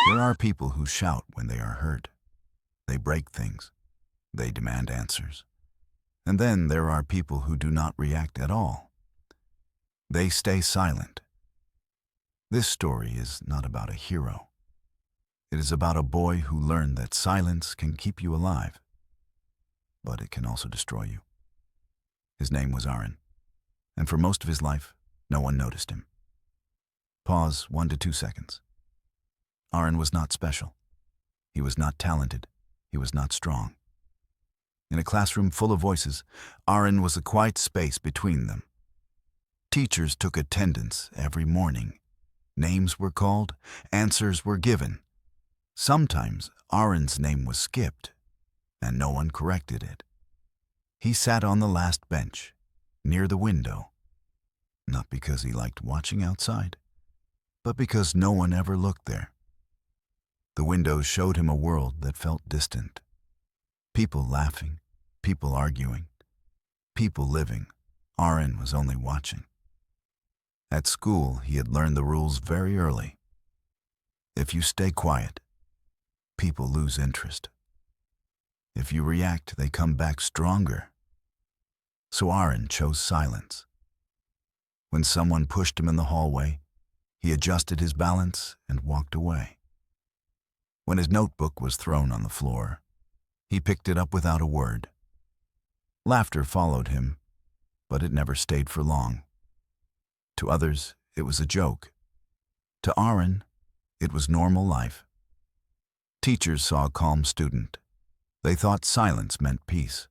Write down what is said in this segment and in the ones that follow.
There are people who shout when they are hurt. They break things. They demand answers. And then there are people who do not react at all. They stay silent. This story is not about a hero. It is about a boy who learned that silence can keep you alive, but it can also destroy you. His name was Aaron, and for most of his life, no one noticed him. Pause 1 to 2 seconds. Aaron was not special. He was not talented. He was not strong. In a classroom full of voices, Aaron was a quiet space between them. Teachers took attendance every morning. Names were called, answers were given. Sometimes Aaron's name was skipped, and no one corrected it. He sat on the last bench, near the window, not because he liked watching outside, but because no one ever looked there. The window showed him a world that felt distant. People laughing, people arguing, people living. Aaron was only watching. At school, he had learned the rules very early. If you stay quiet, people lose interest. If you react, they come back stronger. So Aaron chose silence. When someone pushed him in the hallway, he adjusted his balance and walked away. When his notebook was thrown on the floor, he picked it up without a word. Laughter followed him, but it never stayed for long. To others, it was a joke. To Aaron, it was normal life. Teachers saw a calm student. They thought silence meant peace.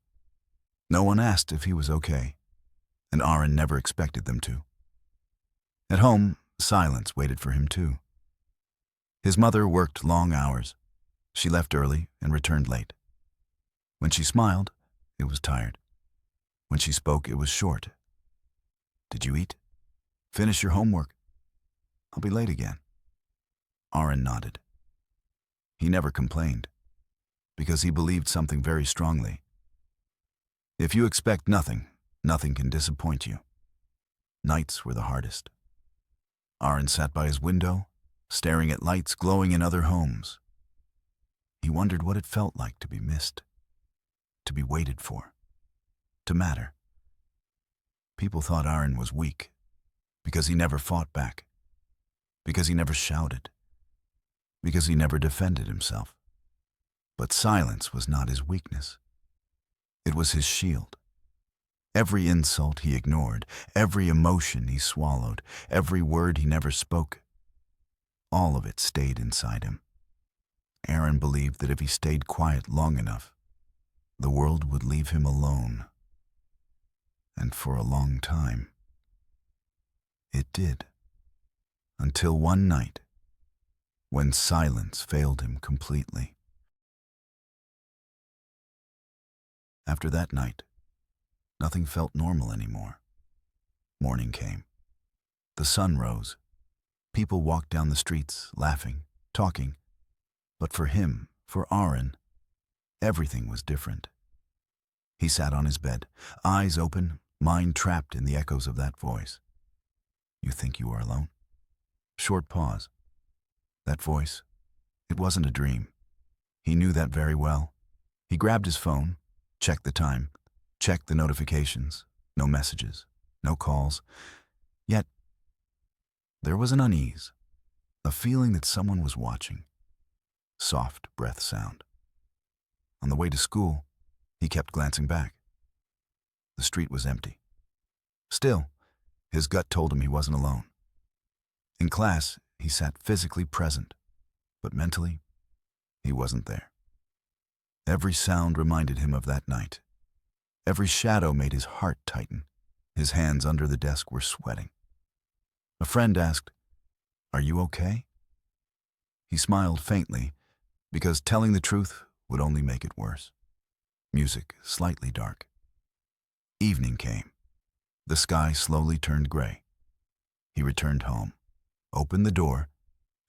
No one asked if he was okay, and Aaron never expected them to. At home, silence waited for him too. His mother worked long hours. She left early and returned late. When she smiled, it was tired. When she spoke, it was short. Did you eat? Finish your homework. I'll be late again. Aaron nodded. He never complained, because he believed something very strongly. If you expect nothing, nothing can disappoint you. Nights were the hardest. Aaron sat by his window, staring at lights glowing in other homes. He wondered what it felt like to be missed, to be waited for, to matter. People thought Aaron was weak, because he never fought back, because he never shouted, because he never defended himself. But silence was not his weakness. It was his shield. Every insult he ignored, every emotion he swallowed, every word he never spoke, all of it stayed inside him. Aaron believed that if he stayed quiet long enough, the world would leave him alone. And for a long time, it did. Until one night, when silence failed him completely. After that night, nothing felt normal anymore. Morning came. The sun rose. People walked down the streets, laughing, talking. But for him, for Aaron, everything was different. He sat on his bed, eyes open, mind trapped in the echoes of that voice. You think you are alone? Short pause. That voice, it wasn't a dream. He knew that very well. He grabbed his phone, checked the time, checked the notifications. No messages, no calls. Yet, there was an unease, a feeling that someone was watching. Soft breath sound. On the way to school, he kept glancing back. The street was empty. Still, his gut told him he wasn't alone. In class, he sat physically present, but mentally, he wasn't there. Every sound reminded him of that night. Every shadow made his heart tighten. His hands under the desk were sweating. A friend asked, "Are you okay?" He smiled faintly, because telling the truth would only make it worse. Music slightly dark. Evening came. The sky slowly turned gray. He returned home, opened the door,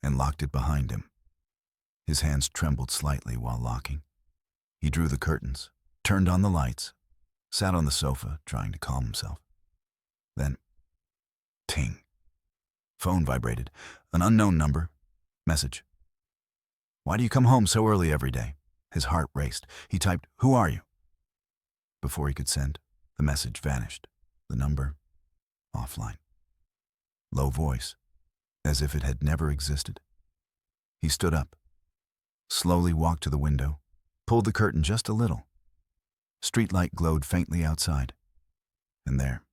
and locked it behind him. His hands trembled slightly while locking. He drew the curtains, turned on the lights, sat on the sofa trying to calm himself. Then, ting. Phone vibrated. An unknown number. Message. Why do you come home so early every day? His heart raced. He typed, "Who are you?" Before he could send, the message vanished. The number, offline. Low voice, as if it had never existed. He stood up, slowly walked to the window, pulled the curtain just a little. Streetlight glowed faintly outside. And there,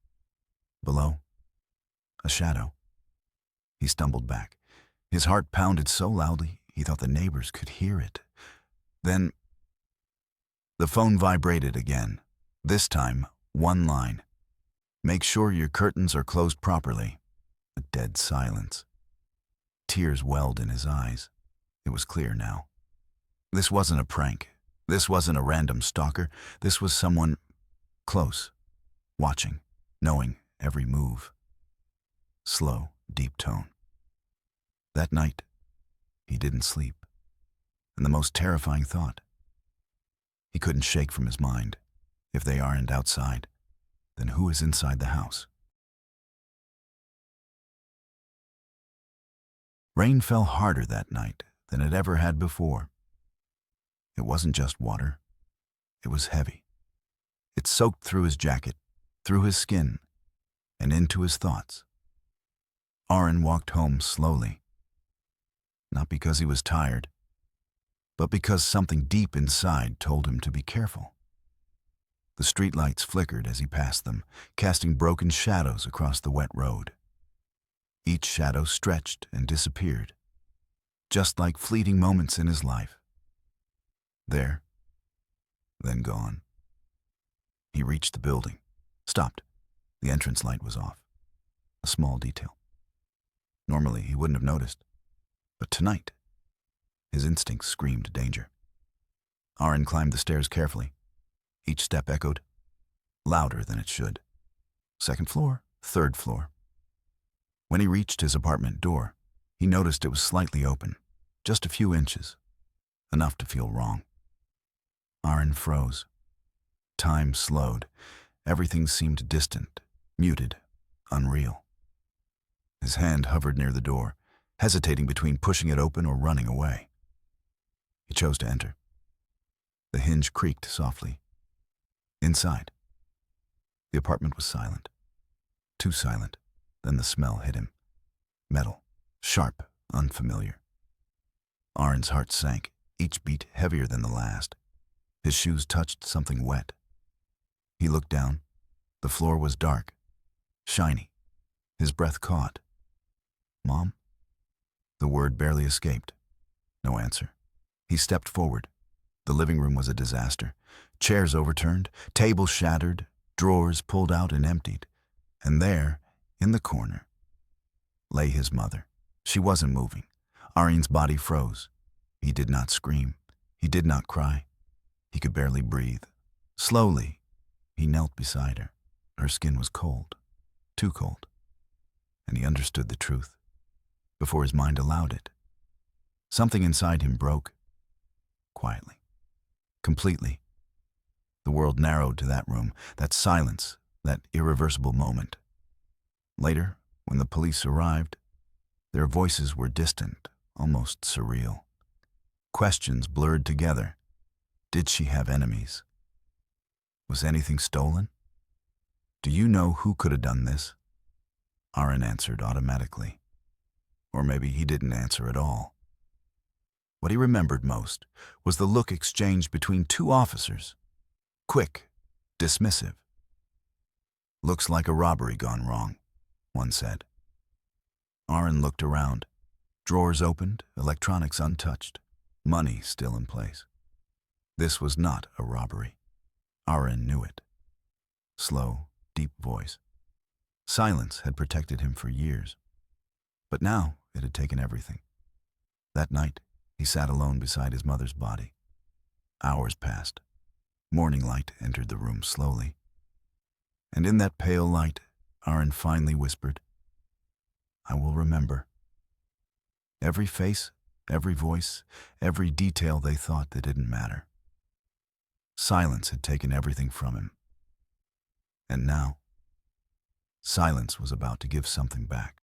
below, a shadow. He stumbled back. His heart pounded so loudly he thought the neighbors could hear it. Then, the phone vibrated again. This time, one line. "Make sure your curtains are closed properly." A dead silence. Tears welled in his eyes. It was clear now. This wasn't a prank. This wasn't a random stalker. This was someone close, watching, knowing every move. Slow, deep tone. That night, he didn't sleep. And the most terrifying thought, he couldn't shake from his mind. If they aren't outside, then who is inside the house? Rain fell harder that night than it ever had before. It wasn't just water. It was heavy. It soaked through his jacket, through his skin, and into his thoughts. Aaron walked home slowly. Not because he was tired, but because something deep inside told him to be careful. The streetlights flickered as he passed them, casting broken shadows across the wet road. Each shadow stretched and disappeared, just like fleeting moments in his life. There, then gone. He reached the building, stopped. The entrance light was off. A small detail. Normally, he wouldn't have noticed. But tonight, his instincts screamed danger. Aaron climbed the stairs carefully. Each step echoed, louder than it should. Second floor, third floor. When he reached his apartment door, he noticed it was slightly open, just a few inches, enough to feel wrong. Aaron froze. Time slowed. Everything seemed distant, muted, unreal. His hand hovered near the door, hesitating between pushing it open or running away. He chose to enter. The hinge creaked softly. Inside, the apartment was silent. Too silent. Then the smell hit him. Metal, sharp, unfamiliar. Aaron's heart sank, each beat heavier than the last. His shoes touched something wet. He looked down. The floor was dark, shiny. His breath caught. "Mom?" The word barely escaped. No answer. He stepped forward. The living room was a disaster. Chairs overturned, tables shattered, drawers pulled out and emptied. And there, in the corner, lay his mother. She wasn't moving. Aaron's body froze. He did not scream. He did not cry. He could barely breathe. Slowly, he knelt beside her. Her skin was cold, too cold. And he understood the truth, before his mind allowed it. Something inside him broke, quietly, completely. The world narrowed to that room, that silence, that irreversible moment. Later, when the police arrived, their voices were distant, almost surreal. Questions blurred together. Did she have enemies? Was anything stolen? Do you know who could have done this? Aaron answered automatically. Or maybe he didn't answer at all. What he remembered most was the look exchanged between two officers. Quick, dismissive. "Looks like a robbery gone wrong," one said. Aaron looked around. Drawers opened, electronics untouched, money still in place. This was not a robbery. Aaron knew it. Slow, deep voice. Silence had protected him for years. But now it had taken everything. That night, he sat alone beside his mother's body. Hours passed. Morning light entered the room slowly. And in that pale light, Aaron finally whispered, "I will remember." Every face, every voice, every detail they thought that didn't matter. Silence had taken everything from him. And now, silence was about to give something back.